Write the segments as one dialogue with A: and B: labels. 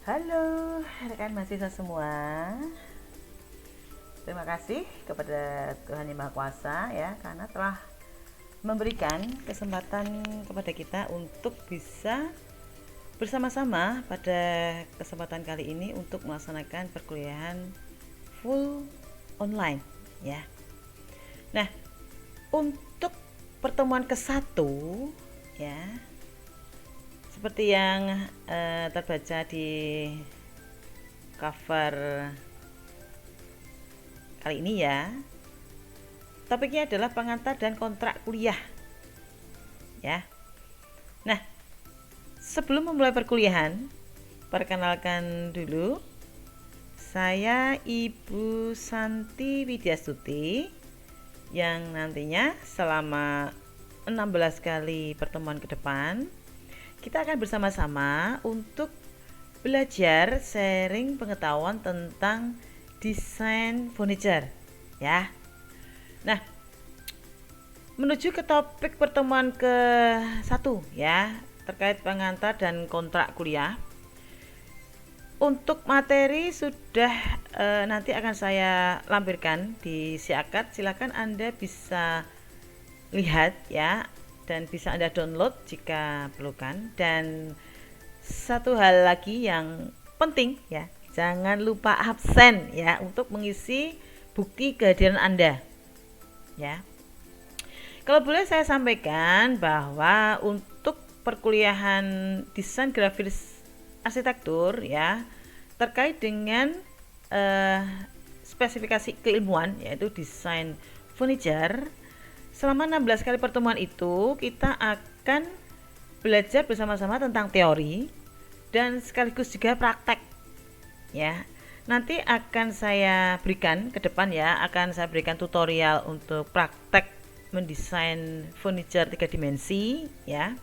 A: Halo rekan mahasiswa semua. Terima kasih kepada Tuhan Yang Maha Kuasa ya karena telah memberikan kesempatan kepada kita untuk bisa bersama-sama pada kesempatan kali ini untuk melaksanakan perkuliahan full online ya. Nah, untuk pertemuan ke-1 ya, seperti yang terbaca di cover kali ini ya, topiknya adalah pengantar dan kontrak kuliah ya. Nah, sebelum memulai perkuliahan, perkenalkan dulu, saya Ibu Santi Widyastuti yang nantinya selama 16 kali pertemuan ke depan kita akan bersama-sama untuk belajar sharing pengetahuan tentang desain furniture ya. Nah, menuju ke topik pertemuan ke-1 ya, terkait pengantar dan kontrak kuliah. Untuk materi sudah nanti akan saya lampirkan di Siakat. Silakan Anda bisa lihat ya, dan bisa Anda download jika perlukan. Dan satu hal lagi yang penting ya, jangan lupa absen ya untuk mengisi bukti kehadiran Anda ya. Kalau boleh saya sampaikan bahwa untuk perkuliahan desain grafis arsitektur ya, terkait dengan spesifikasi keilmuan yaitu desain furniture, selama 16 kali pertemuan itu kita akan belajar bersama-sama tentang teori dan sekaligus juga praktek ya. Nanti akan saya berikan ke depan ya, akan saya berikan tutorial untuk praktek mendesain furniture 3 dimensi ya.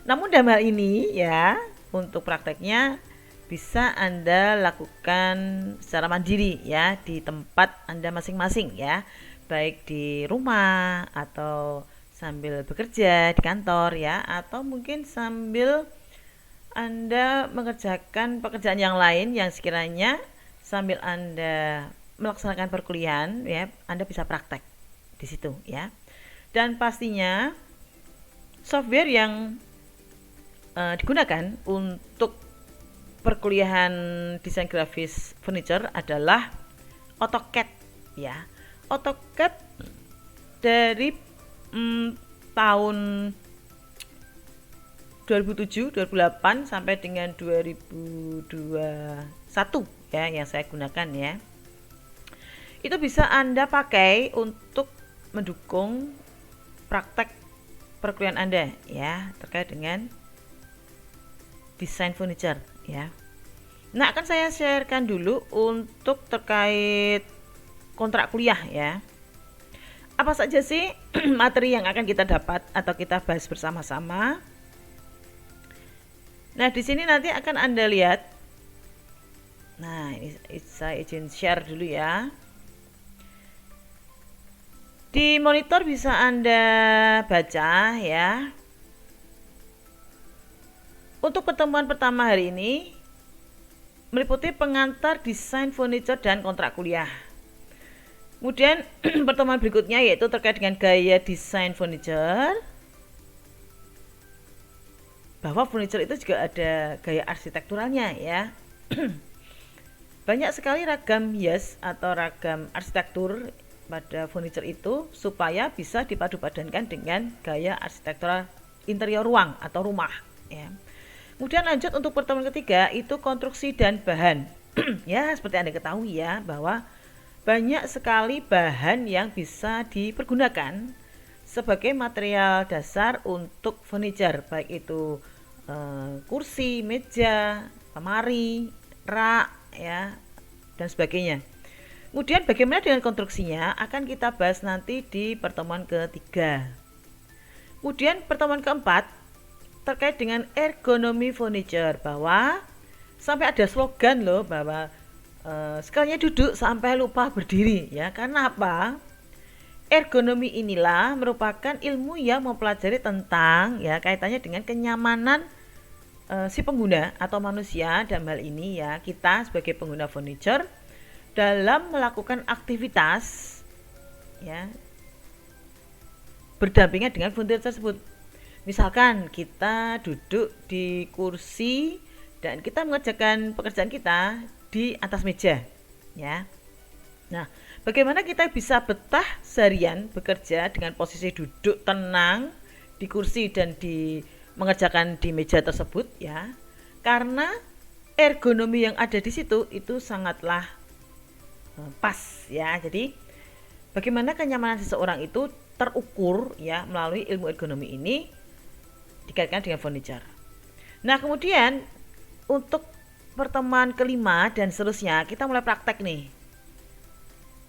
A: Namun dalam hal ini ya, untuk prakteknya bisa Anda lakukan secara mandiri ya di tempat Anda masing-masing ya, baik di rumah atau sambil bekerja di kantor ya, atau mungkin sambil Anda mengerjakan pekerjaan yang lain yang sekiranya sambil Anda melaksanakan perkuliahan ya, Anda bisa praktek di situ ya. Dan pastinya software yang digunakan untuk perkuliahan desain grafis furniture adalah AutoCAD ya. AutoCAD dari tahun 2007, 2008 sampai dengan 2021 ya yang saya gunakan ya. Itu bisa Anda pakai untuk mendukung praktek perkuliahan Anda ya, terkait dengan desain furniture ya. Nah, akan saya sharekan dulu untuk terkait kontrak kuliah ya. Apa saja sih materi yang akan kita dapat atau kita bahas bersama-sama? Nah, di sini nanti akan Anda lihat. Nah, ini saya izin share dulu ya. Di monitor bisa Anda baca ya. Untuk pertemuan pertama hari ini meliputi pengantar desain furniture dan kontrak kuliah. Kemudian pertemuan berikutnya yaitu terkait dengan gaya desain furniture. Bahwa furniture itu juga ada gaya arsitekturalnya ya. Banyak sekali ragam hias atau ragam arsitektur pada furniture itu supaya bisa dipadu-padankan dengan gaya arsitektural interior ruang atau rumah ya. Kemudian lanjut untuk pertemuan ketiga itu konstruksi dan bahan. Ya, seperti Anda ketahui ya bahwa banyak sekali bahan yang bisa dipergunakan sebagai material dasar untuk furniture, baik itu kursi, meja, lemari, rak ya, dan sebagainya. Kemudian bagaimana dengan konstruksinya akan kita bahas nanti di pertemuan ketiga. Kemudian pertemuan keempat terkait dengan ergonomi furniture, bahwa sampai ada slogan loh bahwa sekalinya duduk sampai lupa berdiri ya. Karena apa? Ergonomi inilah merupakan ilmu yang mempelajari tentang ya kaitannya dengan kenyamanan si pengguna atau manusia dalam hal ini ya, kita sebagai pengguna furniture dalam melakukan aktivitas ya berdampingan dengan furniture tersebut. Misalkan kita duduk di kursi dan kita mengerjakan pekerjaan kita di atas meja ya. Nah, bagaimana kita bisa betah seharian bekerja dengan posisi duduk tenang di kursi dan mengerjakan di meja tersebut ya? Karena ergonomi yang ada di situ itu sangatlah pas ya. Jadi bagaimana kenyamanan seseorang itu terukur ya melalui ilmu ergonomi ini dikaitkan dengan furniture. Nah, kemudian untuk pertemuan kelima dan seterusnya kita mulai praktek nih.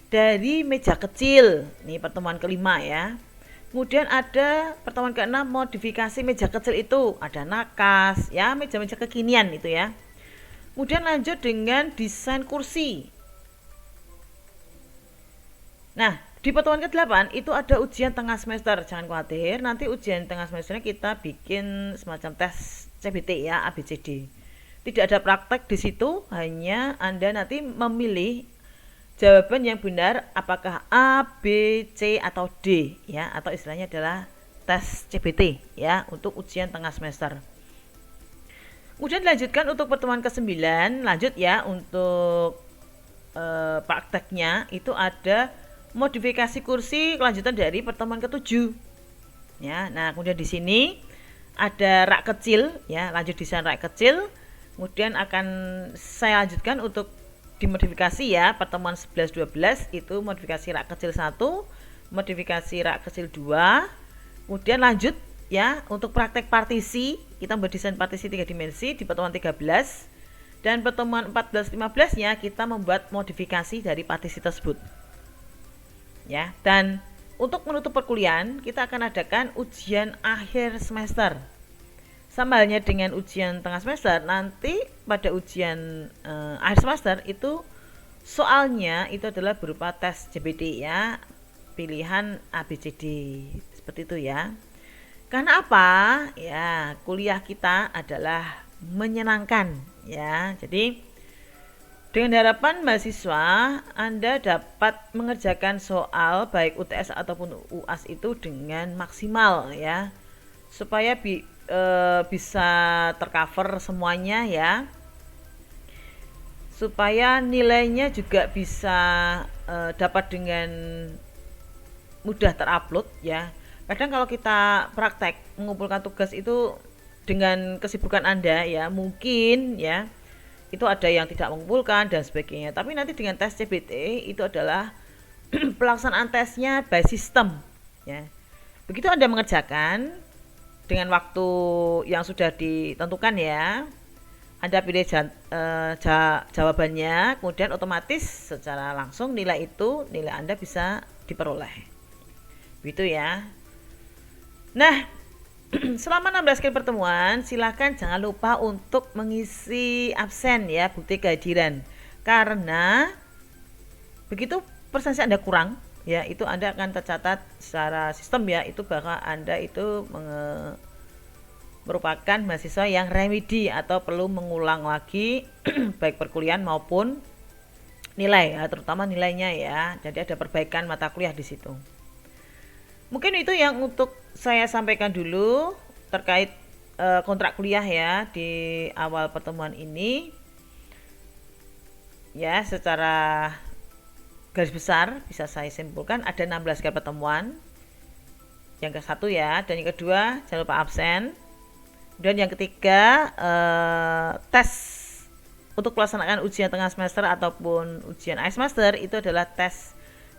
A: Dari meja kecil, nih pertemuan kelima ya. Kemudian ada pertemuan keenam, modifikasi meja kecil itu, ada nakas ya, meja-meja kekinian itu ya. Kemudian lanjut dengan desain kursi. Nah, di pertemuan ke-8 itu ada ujian tengah semester. Jangan khawatir, nanti ujian tengah semesternya kita bikin semacam tes CBT ya, ABCD. Tidak ada praktek di situ, hanya Anda nanti memilih jawaban yang benar apakah A, B, C atau D ya, atau istilahnya adalah tes CBT ya untuk ujian tengah semester. Kemudian dilanjutkan untuk pertemuan ke-9, lanjut ya untuk prakteknya itu ada modifikasi kursi kelanjutan dari pertemuan ke-7 ya. Nah, kemudian di sini ada rak kecil ya, lanjut desain rak kecil. Kemudian akan saya lanjutkan untuk dimodifikasi ya, pertemuan 11-12 itu modifikasi rak kecil 1, modifikasi rak kecil 2. Kemudian lanjut ya untuk praktek partisi, kita berdesain partisi 3 dimensi di pertemuan 13, dan pertemuan 14-15 nya kita membuat modifikasi dari partisi tersebut ya. Dan untuk menutup perkuliahan kita akan adakan ujian akhir semester. Sama halnya dengan ujian tengah semester, nanti pada ujian akhir semester itu soalnya itu adalah berupa tes CBT ya, pilihan ABCD seperti itu ya. Karena apa? Ya, kuliah kita adalah menyenangkan ya. Jadi dengan harapan mahasiswa Anda dapat mengerjakan soal baik UTS ataupun UAS itu dengan maksimal ya, supaya bisa tercover semuanya ya, supaya nilainya juga bisa dapat dengan mudah terupload ya. Kadang kalau kita praktek mengumpulkan tugas itu dengan kesibukan Anda ya, mungkin ya itu ada yang tidak mengumpulkan dan sebagainya. Tapi nanti dengan tes CBT itu adalah pelaksanaan tesnya by system ya. Begitu Anda mengerjakan dengan waktu yang sudah ditentukan ya, Anda pilih jawabannya, kemudian otomatis secara langsung nilai Anda bisa diperoleh. Begitu ya. Nah, selama 16 kali pertemuan, silakan jangan lupa untuk mengisi absen ya, bukti kehadiran. Karena begitu persentasenya Anda kurang, ya itu Anda akan tercatat secara sistem ya, itu bahwa Anda itu merupakan mahasiswa yang remedi atau perlu mengulang lagi baik perkuliahan maupun nilai ya, terutama nilainya ya. Jadi ada perbaikan mata kuliah di situ. Mungkin itu yang untuk saya sampaikan dulu terkait kontrak kuliah ya di awal pertemuan ini. Ya, secara garis besar bisa saya simpulkan ada 16 kali pertemuan. Yang ke-1 ya, dan yang kedua jangan lupa absen. Dan yang ketiga tes untuk pelaksanaan ujian tengah semester ataupun ujian akhir semester itu adalah tes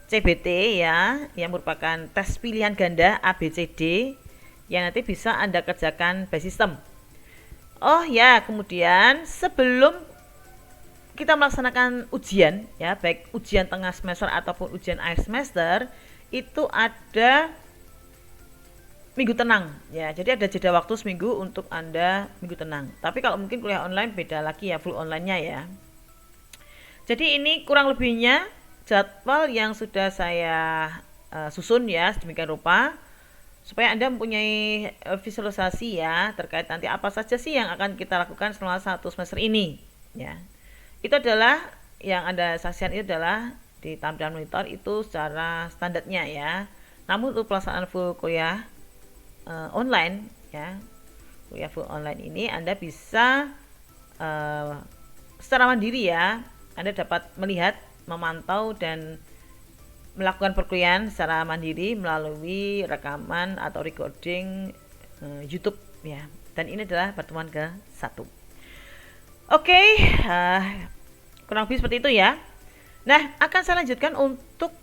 A: CBT ya, yang merupakan tes pilihan ganda ABCD yang nanti bisa Anda kerjakan by system. Oh ya, kemudian sebelum kita melaksanakan ujian ya, baik ujian tengah semester ataupun ujian akhir semester, itu ada minggu tenang ya. Jadi ada jeda waktu seminggu untuk Anda minggu tenang. Tapi kalau mungkin kuliah online beda lagi ya, full online-nya ya. Jadi ini kurang lebihnya jadwal yang sudah saya susun ya sedemikian rupa supaya Anda mempunyai visualisasi ya terkait nanti apa saja sih yang akan kita lakukan selama 1 semester ini ya. Itu adalah yang Anda saksikan itu adalah di tampilan monitor itu secara standarnya ya. Namun untuk pelaksanaan full kuliah online ya, kuliah full online ini Anda bisa secara mandiri ya. Anda dapat melihat, memantau dan melakukan perkuliahan secara mandiri melalui rekaman atau recording YouTube ya. Dan ini adalah pertemuan ke-1. Oke, kurang lebih seperti itu ya. Nah, akan saya lanjutkan untuk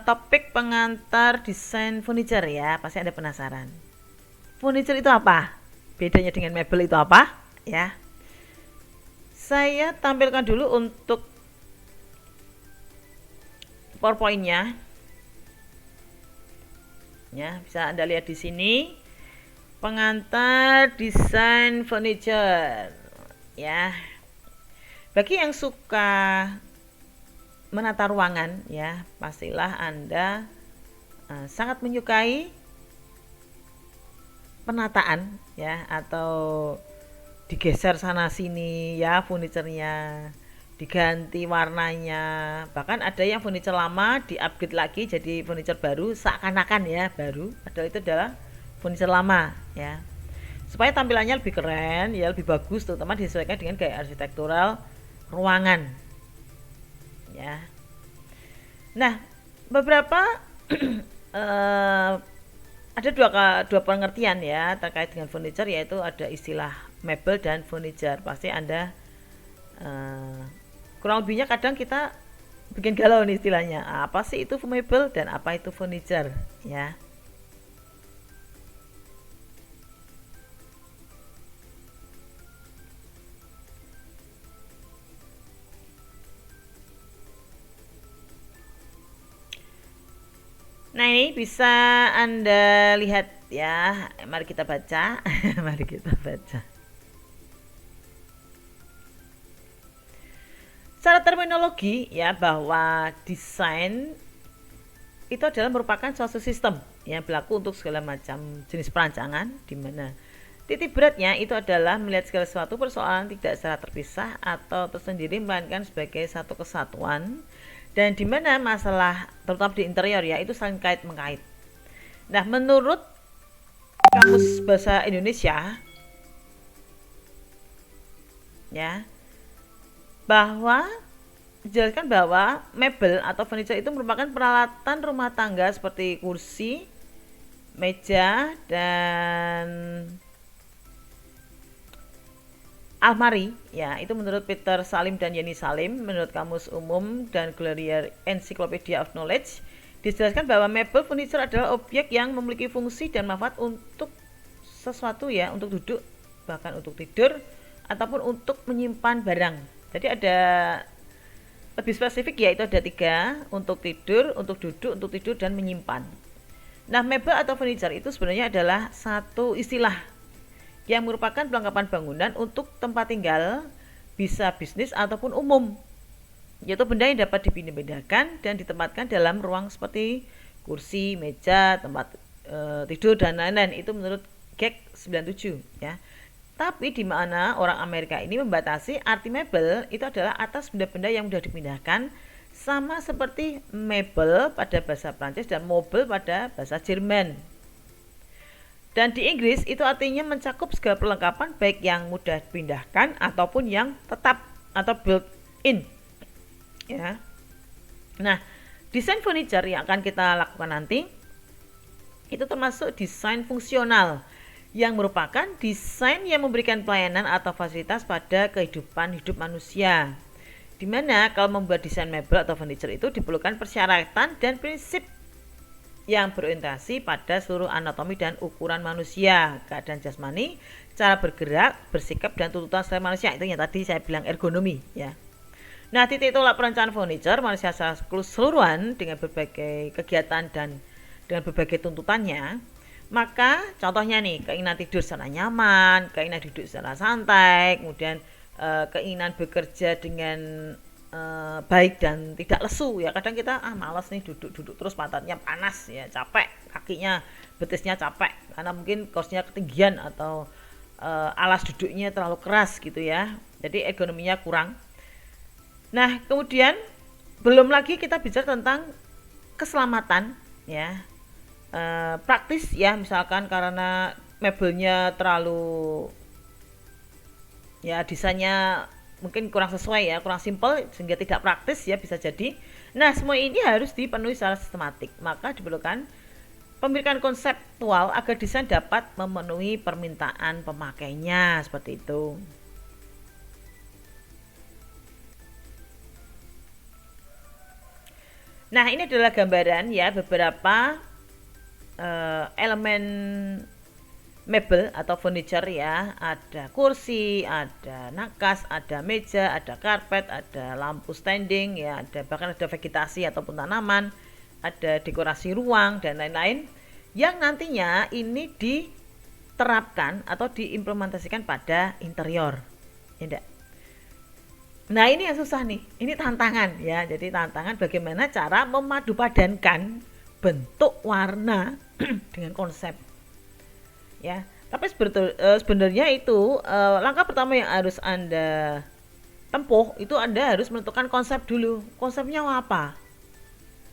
A: topik pengantar desain furniture ya. Pasti Anda penasaran. Furniture itu apa? Bedanya dengan mebel itu apa? Ya. Saya tampilkan dulu untuk PowerPoint-nya. Ya, bisa Anda lihat di sini. Pengantar desain furniture. Ya. Bagi yang suka menata ruangan ya, pastilah Anda sangat menyukai penataan ya, atau digeser sana sini ya furniturnya, diganti warnanya, bahkan ada yang furniture lama di-upgrade lagi jadi furniture baru seakan-akan ya baru, padahal itu adalah furniture lama ya, supaya tampilannya lebih keren ya, lebih bagus, terutama disesuaikan dengan gaya arsitektural ruangan ya. Nah, beberapa ada dua pengertian ya terkait dengan furniture, yaitu ada istilah mebel dan furniture. Pasti Anda kurang lebihnya kadang kita bikin galau nih istilahnya. Apa sih itu mebel dan apa itu furniture ya. Nah, ini bisa Anda lihat ya. Mari kita baca. Mari kita baca. Secara terminologi ya, bahwa desain itu adalah merupakan suatu sistem yang berlaku untuk segala macam jenis perancangan, di mana titik beratnya itu adalah melihat segala suatu persoalan tidak secara terpisah atau tersendiri, melainkan sebagai satu kesatuan, dan di mana masalah terutama di interior ya itu saling kait mengkait. Nah, menurut Kamus Bahasa Indonesia ya, bahwa dijelaskan bahwa mebel atau furniture itu merupakan peralatan rumah tangga seperti kursi, meja, dan almari ya. Itu menurut Peter Salim dan Yeni Salim. Menurut Kamus Umum dan Gloria Encyclopedia of Knowledge, dijelaskan bahwa mebel furniture adalah objek yang memiliki fungsi dan manfaat untuk sesuatu ya, untuk duduk, bahkan untuk tidur, ataupun untuk menyimpan barang. Jadi ada lebih spesifik ya, itu ada 3, untuk tidur, untuk duduk, untuk tidur, dan menyimpan. Nah, mebel atau furniture itu sebenarnya adalah satu istilah yang merupakan perlengkapan bangunan untuk tempat tinggal, bisa bisnis ataupun umum, yaitu benda yang dapat dipindah-pindahkan dan ditempatkan dalam ruang seperti kursi, meja, tempat tidur, dan lain-lain. Itu menurut GEC 97 ya. Tapi di mana orang Amerika ini membatasi arti mebel itu adalah atas benda-benda yang mudah dipindahkan, sama seperti mebel pada bahasa Prancis dan mobile pada bahasa Jerman. Dan di Inggris itu artinya mencakup segala perlengkapan baik yang mudah dipindahkan ataupun yang tetap atau built-in ya. Nah, desain furniture yang akan kita lakukan nanti itu termasuk desain fungsional, yang merupakan desain yang memberikan pelayanan atau fasilitas pada kehidupan hidup manusia. Dimana kalau membuat desain mebel atau furniture itu diperlukan persyaratan dan prinsip yang berorientasi pada seluruh anatomi dan ukuran manusia, keadaan jasmani, cara bergerak, bersikap, dan tuntutan selera manusia. Itu yang tadi saya bilang ergonomi ya. Nah, titik tolak perencanaan furniture manusia secara keseluruhan dengan berbagai kegiatan dan dengan berbagai tuntutannya. Maka contohnya nih, keinginan tidur secara nyaman, keinginan duduk secara santai, kemudian keinginan bekerja dengan baik dan tidak lesu ya. Kadang kita malas nih duduk terus, pantatnya panas ya, capek, kakinya, betisnya capek karena mungkin kursinya ketinggian atau alas duduknya terlalu keras gitu ya. Jadi ergonominya kurang. Nah, kemudian belum lagi kita bicara tentang keselamatan ya. Praktis ya, misalkan karena mebelnya terlalu ya desainnya mungkin kurang sesuai ya, kurang simpel sehingga tidak praktis ya, bisa jadi. Nah, semua ini harus dipenuhi secara sistematik. Maka diperlukan pemilikan konseptual agar desain dapat memenuhi permintaan pemakainya, seperti itu. Nah, ini adalah gambaran ya beberapa elemen mebel atau furniture ya. Ada kursi, ada nakas, ada meja, ada karpet, ada lampu standing ya, bahkan ada vegetasi ataupun tanaman, ada dekorasi ruang dan lain-lain yang nantinya ini diterapkan atau diimplementasikan pada interior. Ya enggak? Nah, ini yang susah nih. Ini tantangan ya. Jadi tantangan bagaimana cara memadupadankan bentuk, warna dengan konsep. Ya. Tapi sebenarnya itu langkah pertama yang harus Anda tempuh itu Anda harus menentukan konsep dulu. Konsepnya apa?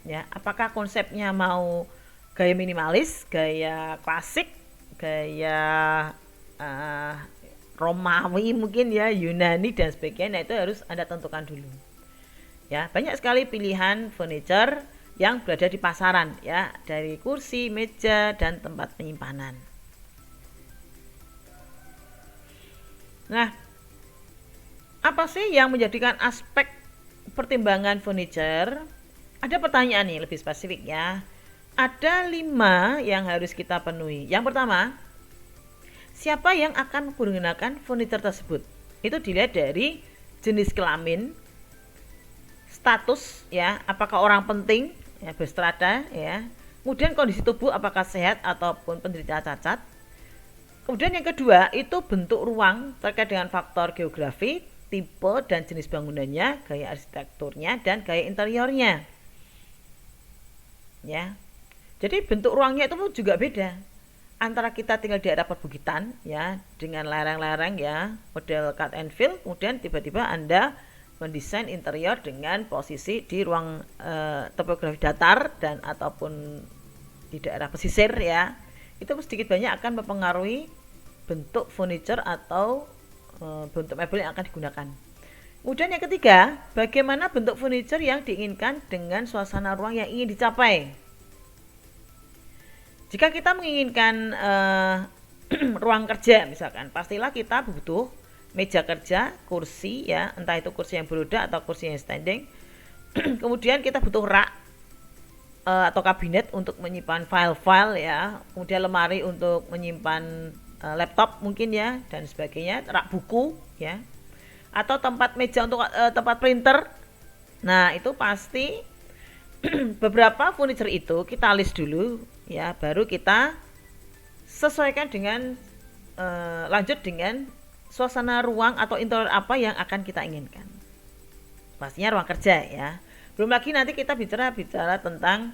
A: Ya, apakah konsepnya mau gaya minimalis, gaya klasik, gaya Romawi mungkin ya, Yunani dan sebagainya. Nah, itu harus Anda tentukan dulu. Ya, banyak sekali pilihan furniture yang berada di pasaran ya, dari kursi, meja dan tempat penyimpanan. Nah, apa sih yang menjadikan aspek pertimbangan furniture? Ada pertanyaan nih lebih spesifik ya. Ada 5 yang harus kita penuhi. Yang pertama, siapa yang akan menggunakan furniture tersebut? Itu dilihat dari jenis kelamin, status ya, apakah orang penting ya, berstrada ya. Kemudian kondisi tubuh apakah sehat ataupun penderita cacat. Kemudian yang kedua itu bentuk ruang terkait dengan faktor geografi, tipe dan jenis bangunannya, gaya arsitekturnya dan gaya interiornya. Ya. Jadi bentuk ruangnya itu pun juga beda. Antara kita tinggal di daerah perbukitan ya, dengan lereng-lereng ya, model cut and fill, kemudian tiba-tiba Anda mendesain interior dengan posisi di ruang topografi datar dan ataupun di daerah pesisir ya, itu sedikit banyak akan mempengaruhi bentuk furniture atau bentuk mebel yang akan digunakan. Kemudian yang ketiga, bagaimana bentuk furniture yang diinginkan dengan suasana ruang yang ingin dicapai. Jika kita menginginkan ruang kerja misalkan, pastilah kita butuh meja kerja, kursi ya, entah itu kursi yang beroda atau kursi yang standing. Kemudian kita butuh rak atau kabinet untuk menyimpan file-file ya, kemudian lemari untuk menyimpan laptop mungkin ya dan sebagainya, rak buku ya, atau tempat meja untuk tempat printer. Nah, itu pasti beberapa furniture itu kita list dulu ya, baru kita sesuaikan dengan lanjut dengan suasana ruang atau interior apa yang akan kita inginkan. Pastinya ruang kerja ya. Belum lagi nanti kita bicara tentang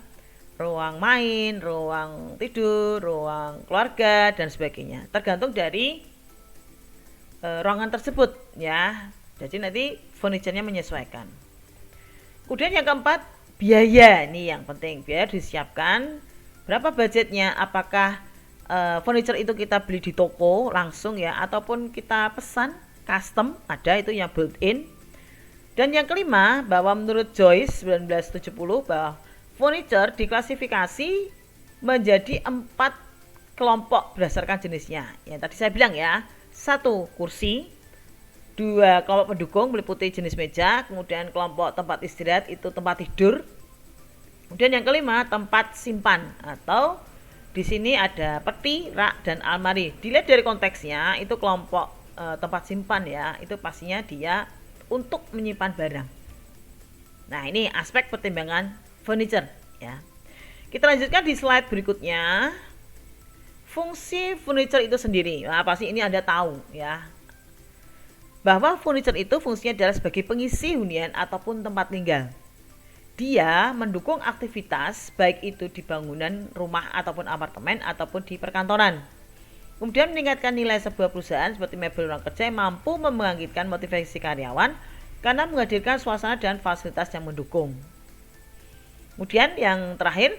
A: ruang main, ruang tidur, ruang keluarga dan sebagainya. Tergantung dari ruangan tersebut ya. Jadi nanti furniture-nya menyesuaikan. Kemudian yang keempat, biaya. Nih yang penting, biaya disiapkan. Berapa budgetnya? Apakah furniture itu kita beli di toko langsung ya, ataupun kita pesan custom, ada itu yang built-in. Dan yang kelima, bahwa menurut Joyce 1970 bahwa furniture diklasifikasi menjadi 4 kelompok berdasarkan jenisnya. Yang tadi saya bilang ya, 1 kursi, 2 kelompok pendukung meliputi jenis meja, kemudian kelompok tempat istirahat itu tempat tidur. Kemudian yang kelima, tempat simpan atau di sini ada peti, rak dan almari. Dilihat dari konteksnya, itu kelompok tempat simpan ya, itu pastinya dia untuk menyimpan barang. Nah, ini aspek pertimbangan furniture ya. Kita lanjutkan di slide berikutnya. Fungsi furniture itu sendiri. Nah, pasti ini Anda tahu ya. bahwa furniture itu fungsinya adalah sebagai pengisi hunian ataupun tempat tinggal. Dia mendukung aktivitas baik itu di bangunan rumah ataupun apartemen ataupun di perkantoran. Kemudian meningkatkan nilai sebuah perusahaan seperti mebel ruang kerja yang mampu membangkitkan motivasi karyawan karena menghadirkan suasana dan fasilitas yang mendukung. Kemudian yang terakhir,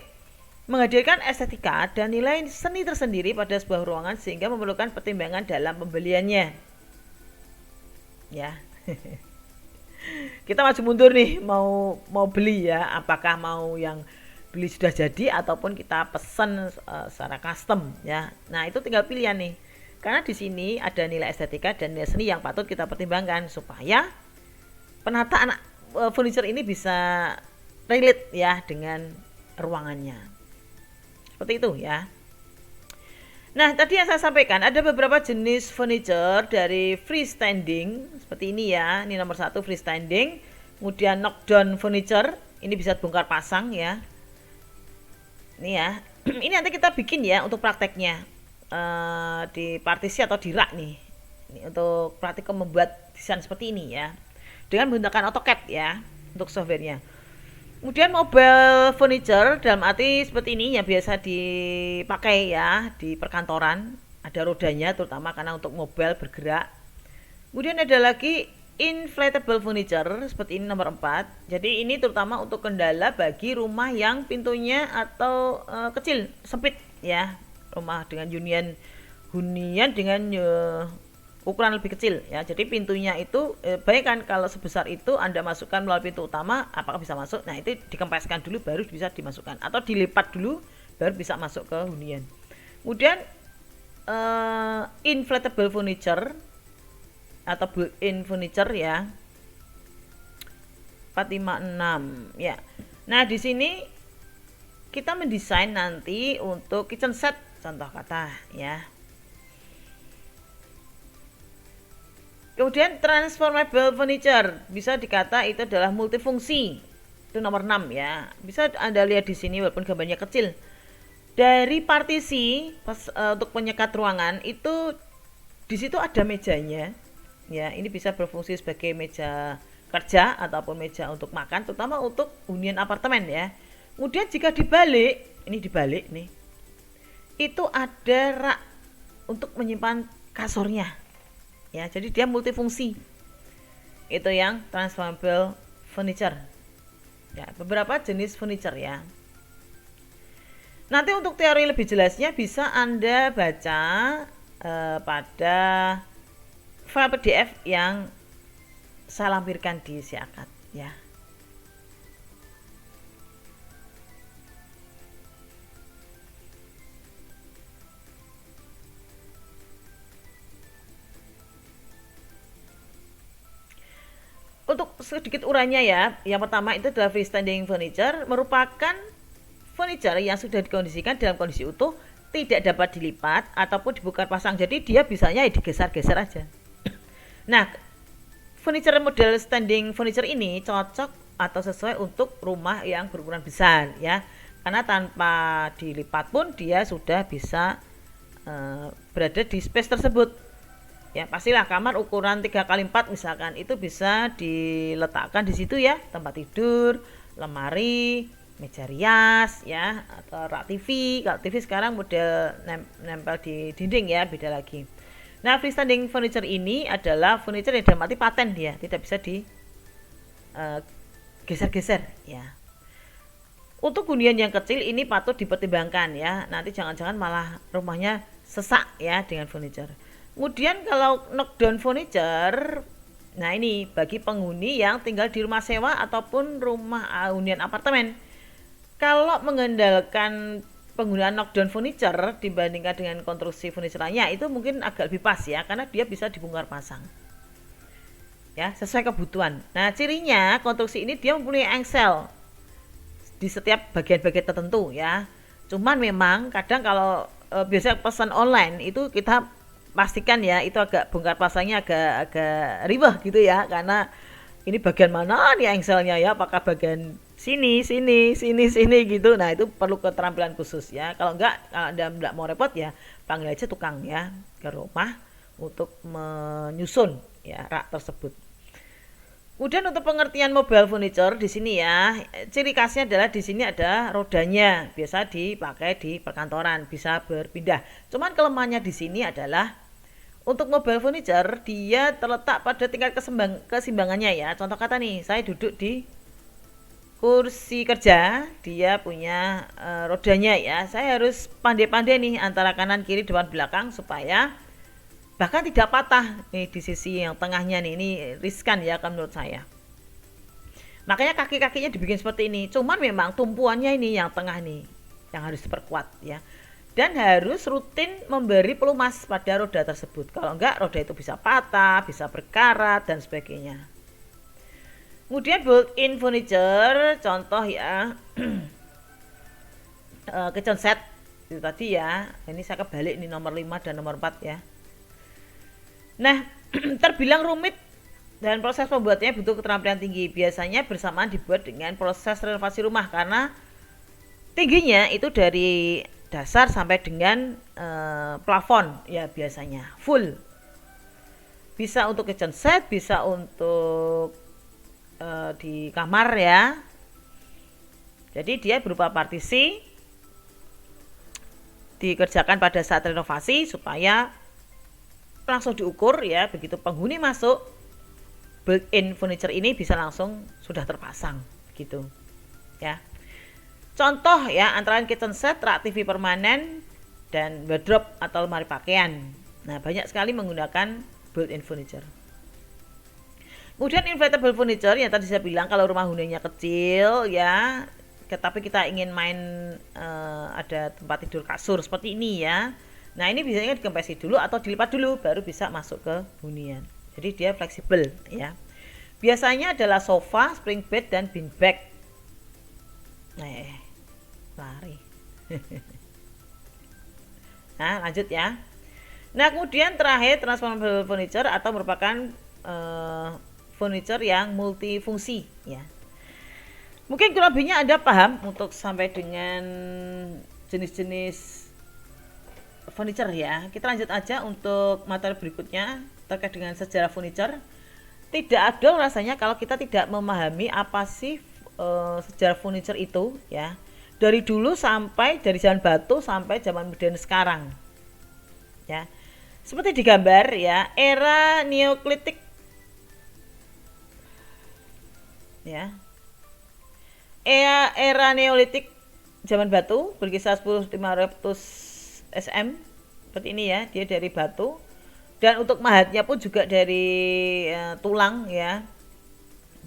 A: menghadirkan estetika dan nilai seni tersendiri pada sebuah ruangan sehingga memerlukan pertimbangan dalam pembeliannya. Ya. Kita maju mundur nih mau beli ya, apakah mau yang beli sudah jadi ataupun kita pesan secara custom ya. Nah, itu tinggal pilihan nih. Karena di sini ada nilai estetika dan nilai seni yang patut kita pertimbangkan supaya penataan furniture ini bisa relate ya dengan ruangannya. Seperti itu ya. Nah, tadi yang saya sampaikan ada beberapa jenis furniture dari freestanding seperti ini ya. Ini nomor 1 freestanding. Kemudian knockdown furniture, ini bisa bongkar pasang ya. Ini ya. Ini nanti kita bikin ya untuk prakteknya di partisi atau di rak nih. Ini untuk praktikum membuat desain seperti ini ya. Dengan menggunakan AutoCAD ya untuk softwarenya. Kemudian mobile furniture dalam arti seperti ini yang biasa dipakai ya di perkantoran, ada rodanya terutama karena untuk mobile bergerak. Kemudian ada lagi inflatable furniture seperti ini nomor 4. Jadi ini terutama untuk kendala bagi rumah yang pintunya atau kecil, sempit ya. Rumah dengan hunian dengan ukuran lebih kecil ya. Jadi pintunya itu bayangkan kalau sebesar itu Anda masukkan melalui pintu utama, apakah bisa masuk? Nah, itu dikempeskan dulu baru bisa dimasukkan atau dilipat dulu baru bisa masuk ke hunian. Kemudian inflatable furniture atau built-in furniture ya. 456 ya. Nah, di sini kita mendesain nanti untuk kitchen set contoh kata ya. Kemudian transformable furniture bisa dikata itu adalah multifungsi. Itu nomor 6 ya. Bisa Anda lihat di sini walaupun gambarnya kecil. Dari partisi untuk penyekat ruangan itu di situ ada mejanya. Ya, ini bisa berfungsi sebagai meja kerja ataupun meja untuk makan, terutama untuk hunian apartemen ya. Kemudian jika dibalik, ini dibalik nih. Itu ada rak untuk menyimpan kasurnya. Ya, jadi dia multifungsi. Itu yang transformable furniture. Ya, beberapa jenis furniture ya. Nanti untuk teori lebih jelasnya bisa Anda baca pada file PDF yang saya lampirkan di Siakat ya. Untuk sedikit urainya ya, yang pertama itu adalah freestanding furniture, merupakan furniture yang sudah dikondisikan dalam kondisi utuh, tidak dapat dilipat ataupun dibongkar pasang. Jadi dia bisanya digeser-geser aja. Nah, furniture model standing furniture ini cocok atau sesuai untuk rumah yang berukuran besar ya. Karena tanpa dilipat pun dia sudah bisa berada di space tersebut. Ya, pastilah kamar ukuran 3x4 misalkan itu bisa diletakkan di situ ya, tempat tidur, lemari, meja rias ya, atau rak TV. Kalau TV sekarang model nempel di dinding ya, beda lagi. Nah, freestanding furniture ini adalah furniture yang dalam arti paten dia, tidak bisa di geser-geser ya. Untuk hunian yang kecil ini patut dipertimbangkan ya. Nanti jangan-jangan malah rumahnya sesak ya dengan furniture. Kemudian kalau knockdown furniture, nah ini bagi penghuni yang tinggal di rumah sewa ataupun rumah hunian apartemen. Kalau mengandalkan penggunaan knockdown furniture dibandingkan dengan konstruksi furniture lainnya, itu mungkin agak lebih pas ya, karena dia bisa dibongkar pasang. Ya, sesuai kebutuhan. Nah, cirinya konstruksi ini dia mempunyai engsel di setiap bagian-bagian tertentu ya. Cuman memang kadang kalau biasanya pesan online itu kita pastikan ya itu agak bongkar pasangnya agak ribet gitu ya, karena ini bagian mana nih engselnya ya, apakah bagian sini gitu. Nah, itu perlu keterampilan khusus ya. Kalau Anda enggak mau repot ya panggil aja tukang ya ke rumah untuk menyusun ya rak tersebut. Kemudian untuk pengertian mobile furniture di sini ya, ciri khasnya adalah di sini ada rodanya, biasa dipakai di perkantoran, bisa berpindah. Cuman kelemahannya di sini adalah untuk mobile furniture dia terletak pada tingkat keseimbangannya ya. Contoh kata nih, saya duduk di kursi kerja, dia punya rodanya ya. Saya harus pandai-pandai nih antara kanan kiri depan belakang supaya bahkan tidak patah nih di sisi yang tengahnya nih, ini riskan ya kan menurut saya. Makanya kaki-kakinya dibikin seperti ini, cuman memang tumpuannya ini yang tengah nih yang harus diperkuat ya, dan harus rutin memberi pelumas pada roda tersebut, kalau enggak roda itu bisa patah, bisa berkarat dan sebagainya. Kemudian built-in furniture, contoh ya kitchen set itu tadi ya, ini saya kebalik nih nomor 5 dan nomor 4 ya. Nah, terbilang rumit dan proses pembuatannya butuh keterampilan tinggi. Biasanya bersamaan dibuat dengan proses renovasi rumah karena tingginya itu dari dasar sampai dengan plafon ya, biasanya full. Bisa untuk kitchen set, bisa untuk di kamar ya. Jadi dia berupa partisi, dikerjakan pada saat renovasi supaya langsung diukur ya, begitu penghuni masuk built-in furniture ini bisa langsung sudah terpasang gitu ya. Contoh ya, antara kitchen set, rak TV permanen, dan wardrobe atau lemari pakaian. Nah, banyak sekali menggunakan built-in furniture. Kemudian inflatable furniture yang tadi saya bilang, kalau rumah huninya kecil ya, tetapi kita ingin main ada tempat tidur kasur seperti ini ya. Nah, ini biasanya dikempesi dulu atau dilipat dulu baru bisa masuk ke hunian. Jadi dia fleksibel ya. Biasanya adalah sofa, spring bed dan bean bag. Lari. Nah, lanjut ya. Nah, kemudian terakhir transformable furniture atau merupakan furniture yang multifungsi ya. Mungkin kurang lebihnya Anda paham untuk sampai dengan jenis-jenis furniture ya. Kita lanjut aja untuk materi berikutnya terkait dengan sejarah furniture. Tidak adil rasanya kalau kita tidak memahami apa sih sejarah furniture itu ya. Dari dulu sampai dari zaman batu sampai zaman modern sekarang. Ya. Seperti digambar ya, era neolitik ya. Era neolitik zaman batu berkisar 10-500 cm seperti ini ya, dia dari batu, dan untuk mahatnya pun juga dari tulang ya,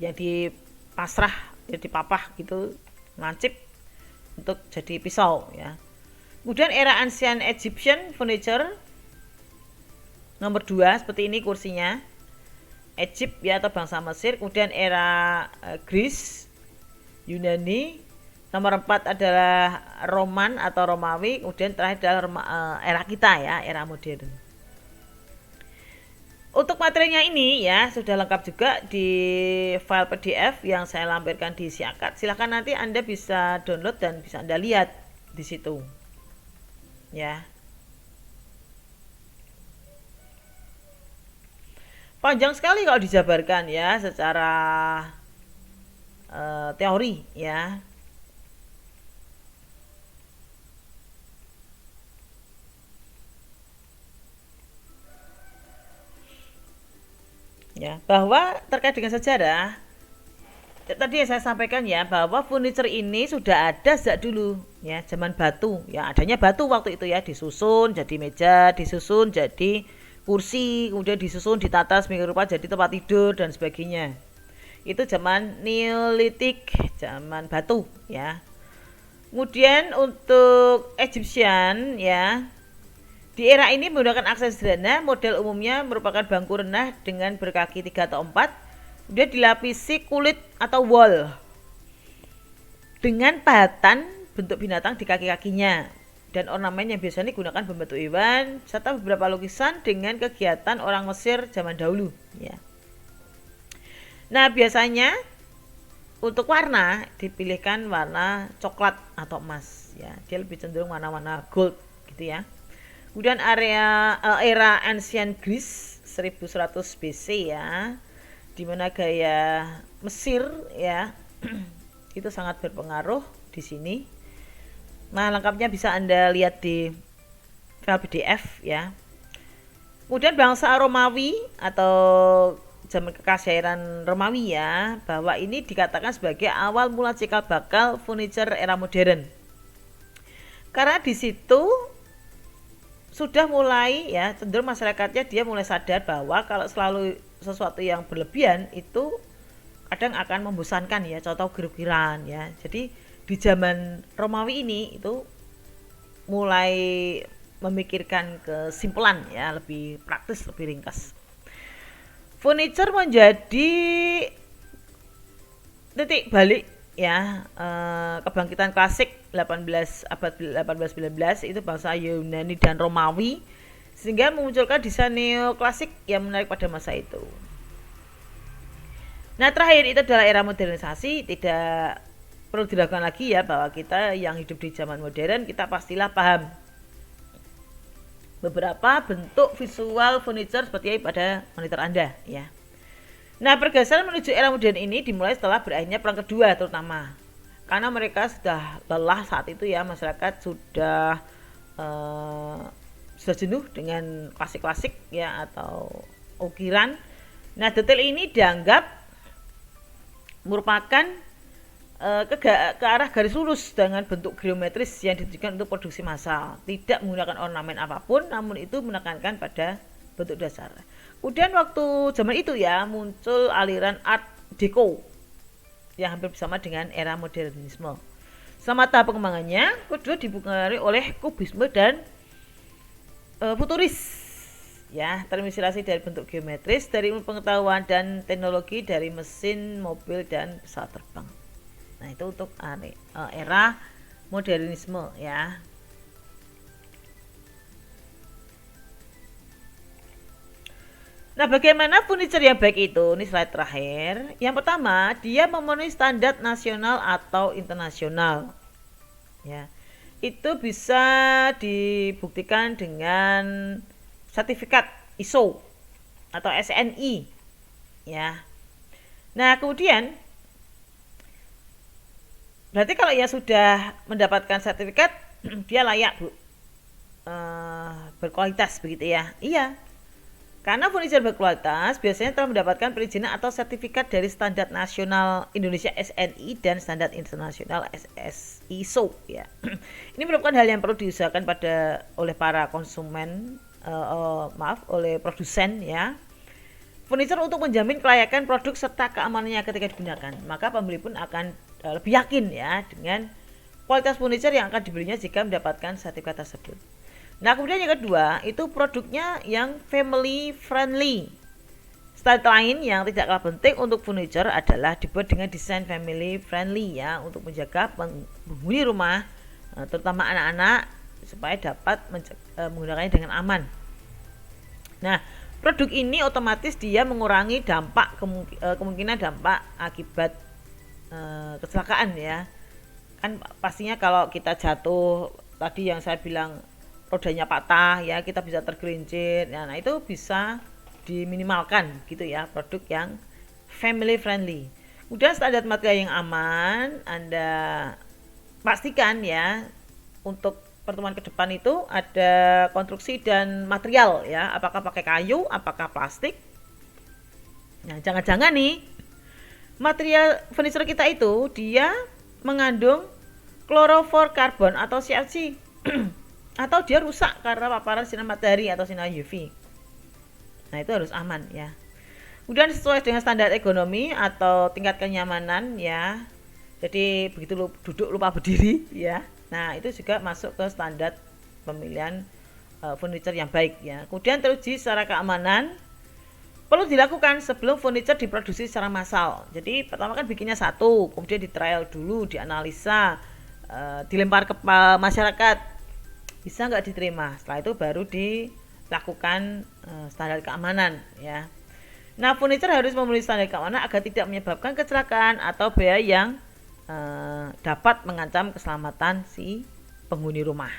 A: yang dipasrah, jadi papah gitu, lancip untuk jadi pisau ya. Kemudian era Ancient Egyptian furniture nomor 2 seperti ini kursinya, Egypt ya atau bangsa Mesir. Kemudian era Greece, Yunani. Nomor 4 adalah Roman atau Romawi. Kemudian terakhir adalah era kita ya, era modern. Untuk materinya ini ya sudah lengkap juga di file PDF yang saya lampirkan di Siakat. Silahkan nanti Anda bisa download dan bisa Anda lihat di situ. Ya. Panjang sekali kalau dijabarkan ya secara teori ya. Ya, bahwa terkait dengan sejarah tadi yang saya sampaikan ya, bahwa furniture ini sudah ada sejak dulu ya, zaman batu ya, adanya batu waktu itu ya, disusun jadi meja, disusun jadi kursi, kemudian disusun ditata sedemikian rupa jadi tempat tidur dan sebagainya. Itu zaman neolitik, zaman batu ya. Kemudian untuk Egyptian ya, di era ini menggunakan akses sederhana, model umumnya merupakan bangku renah dengan berkaki 3 atau 4. Dia dilapisi kulit atau wool dengan pahatan bentuk binatang di kaki-kakinya dan ornamen yang biasanya digunakan berbentuk hewan serta beberapa lukisan dengan kegiatan orang Mesir zaman dahulu ya. Nah, biasanya untuk warna dipilihkan warna coklat atau emas ya. Dia lebih cenderung warna-warna gold gitu ya. Kemudian era Ancient Greece 1100 BC ya, di mana gaya Mesir ya itu sangat berpengaruh di sini. Nah, lengkapnya bisa Anda lihat di file PDF ya. Kemudian bangsa Romawi atau zaman kekaisaran Romawi ya, bahwa ini dikatakan sebagai awal mula cikal bakal furniture era modern. Karena di situ sudah mulai ya, cenderung masyarakatnya dia mulai sadar bahwa kalau selalu sesuatu yang berlebihan itu kadang akan membosankan ya, contoh ukir-ukiran ya. Jadi di zaman Romawi ini itu mulai memikirkan kesimpulan ya, lebih praktis, lebih ringkas. Furniture menjadi titik balik ya, kebangkitan klasik abad 18-19 itu bangsa Yunani dan Romawi, sehingga memunculkan desain neoklasik yang menarik pada masa itu. Nah, terakhir itu adalah era modernisasi. Tidak perlu diragukan lagi ya bahwa kita yang hidup di zaman modern, kita pastilah paham beberapa bentuk visual furniture seperti pada monitor Anda ya. Nah, pergeseran menuju era modern ini dimulai setelah berakhirnya Perang Kedua terutama. Karena mereka sudah lelah saat itu ya, masyarakat sudah jenuh dengan klasik-klasik ya atau ukiran. Nah, detail ini dianggap merupakan ke arah garis lurus dengan bentuk geometris yang ditujukan untuk produksi massal, tidak menggunakan ornamen apapun, namun itu menekankan pada bentuk dasar. Kemudian waktu zaman itu ya muncul aliran Art Deco yang hampir bersama dengan era modernisme. Selama tahap pengembangannya, kedua dipengaruhi oleh kubisme dan futuris ya, terinspirasi dari bentuk geometris, dari ilmu pengetahuan dan teknologi, dari mesin, mobil dan pesawat terbang. Nah, itu untuk era modernisme ya. Nah, bagaimana furniture yang baik itu? Ini slide terakhir. Yang pertama, dia memenuhi standar nasional atau internasional. Ya. Itu bisa dibuktikan dengan sertifikat ISO atau SNI. Ya. Nah, kemudian berarti kalau ia sudah mendapatkan sertifikat, dia layak berkualitas begitu ya. Iya. Karena furniture berkualitas biasanya telah mendapatkan perizinan atau sertifikat dari Standar Nasional Indonesia SNI dan Standar Internasional ISO ya. Ini merupakan hal yang perlu diusahakan oleh para konsumen, oleh produsen ya. Furniture untuk menjamin kelayakan produk serta keamanannya ketika digunakan. Maka pembeli pun akan lebih yakin ya dengan kualitas furniture yang akan dibelinya jika mendapatkan sertifikat tersebut. Nah, kemudian yang kedua, itu produknya yang family friendly. Style lain yang tidak kalah penting untuk furniture adalah dibuat dengan desain family friendly ya, untuk menjaga penghuni rumah, terutama anak-anak, supaya dapat menggunakannya dengan aman. Nah, produk ini otomatis dia mengurangi kemungkinan dampak akibat kecelakaan ya. Kan pastinya kalau kita jatuh, tadi yang saya bilang rodanya patah ya, kita bisa tergelincir ya, nah itu bisa diminimalkan gitu ya, produk yang family friendly. Kemudian standar material yang aman, Anda pastikan ya, untuk pertemuan ke depan itu ada konstruksi dan material ya, apakah pakai kayu, apakah plastik. Nah, jangan-jangan nih material furniture kita itu dia mengandung klorofluorkarbon atau CFC atau dia rusak karena paparan sinar matahari atau sinar UV. Nah, itu harus aman ya. Kemudian sesuai dengan standar ekonomi atau tingkat kenyamanan ya. Jadi begitu duduk lupa berdiri ya. Nah, itu juga masuk ke standar pemilihan furniture yang baik ya. Kemudian teruji secara keamanan perlu dilakukan sebelum furniture diproduksi secara massal. Jadi pertama kan bikinnya satu, kemudian di trial dulu, dianalisa, dilempar ke masyarakat, bisa nggak diterima. Setelah itu baru dilakukan standar keamanan ya. Nah, furniture harus memenuhi standar keamanan agar tidak menyebabkan kecelakaan atau bahaya yang dapat mengancam keselamatan si penghuni rumah.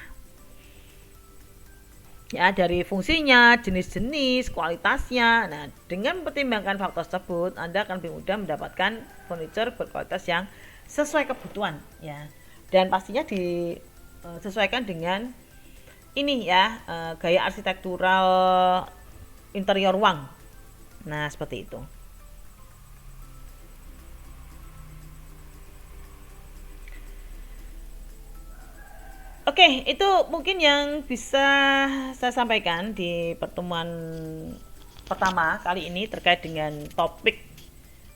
A: Ya, dari fungsinya, jenis-jenis, kualitasnya. Nah, dengan mempertimbangkan faktor tersebut, Anda akan lebih mudah mendapatkan furniture berkualitas yang sesuai kebutuhan, ya. Dan pastinya disesuaikan dengan ini ya, gaya arsitektural interior ruang. Nah, seperti itu. Oke, itu mungkin yang bisa saya sampaikan di pertemuan pertama kali ini terkait dengan topik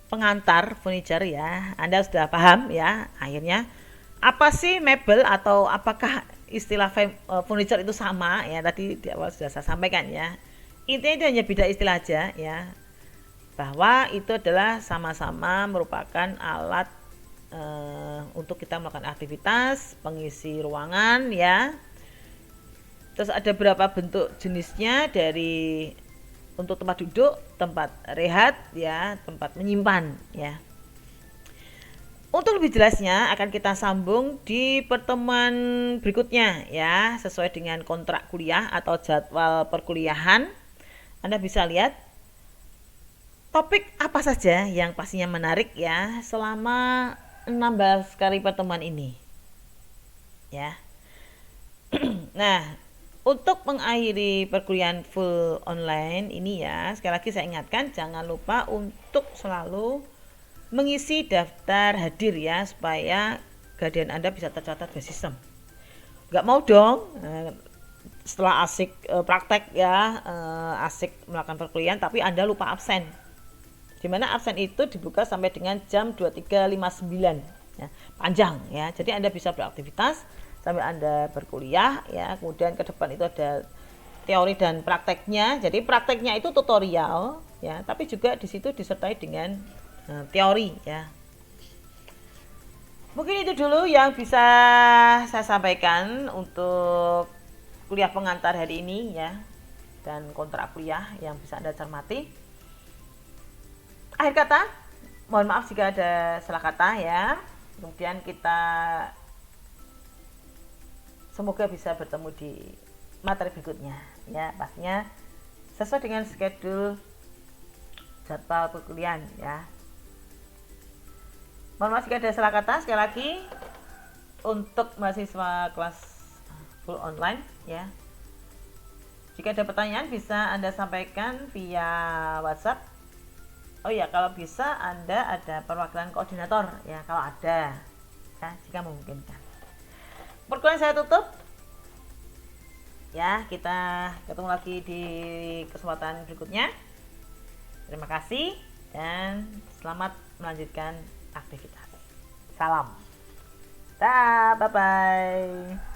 A: pengantar furniture ya. Anda sudah paham ya akhirnya apa sih mebel atau apakah istilah furniture itu sama ya, tadi di awal sudah saya sampaikan ya. Intinya itu hanya beda istilah aja ya. Bahwa itu adalah sama-sama merupakan alat untuk kita melakukan aktivitas, pengisi ruangan ya. Terus ada berapa bentuk jenisnya, dari untuk tempat duduk, tempat rehat ya, tempat menyimpan ya. Untuk lebih jelasnya akan kita sambung di pertemuan berikutnya ya, sesuai dengan kontrak kuliah atau jadwal perkuliahan. Anda bisa lihat topik apa saja yang pastinya menarik ya selama 16 kali pertemuan ini. Ya. Nah, untuk mengakhiri perkuliahan full online ini ya, sekali lagi saya ingatkan jangan lupa untuk selalu mengisi daftar hadir ya, supaya kehadiran Anda bisa tercatat di sistem. Gak mau dong setelah asik praktek ya, asik melakukan perkuliahan tapi Anda lupa absen. Dimana absen itu dibuka sampai dengan jam 23.59 ya, panjang ya. Jadi Anda bisa beraktivitas sambil Anda berkuliah ya. Kemudian ke depan itu ada teori dan prakteknya. Jadi prakteknya itu tutorial ya, tapi juga di situ disertai dengan teori ya. Mungkin itu dulu yang bisa saya sampaikan untuk kuliah pengantar hari ini ya, dan kontrak kuliah yang bisa Anda cermati. Akhir kata, mohon maaf jika ada salah kata ya. Kemudian kita semoga bisa bertemu di materi berikutnya ya, pastinya sesuai dengan schedule jadwal perkuliahan ya. Mohon maaf jika ada salah kata. Sekali lagi untuk mahasiswa kelas full online ya, jika ada pertanyaan bisa Anda sampaikan via WhatsApp. Oh ya, kalau bisa Anda ada perwakilan koordinator ya, kalau ada ya, jika memungkinkan. Perkuliahan saya tutup ya, kita ketemu lagi di kesempatan berikutnya. Terima kasih dan selamat melanjutkan aktivitas. Salam. Dah, bye bye.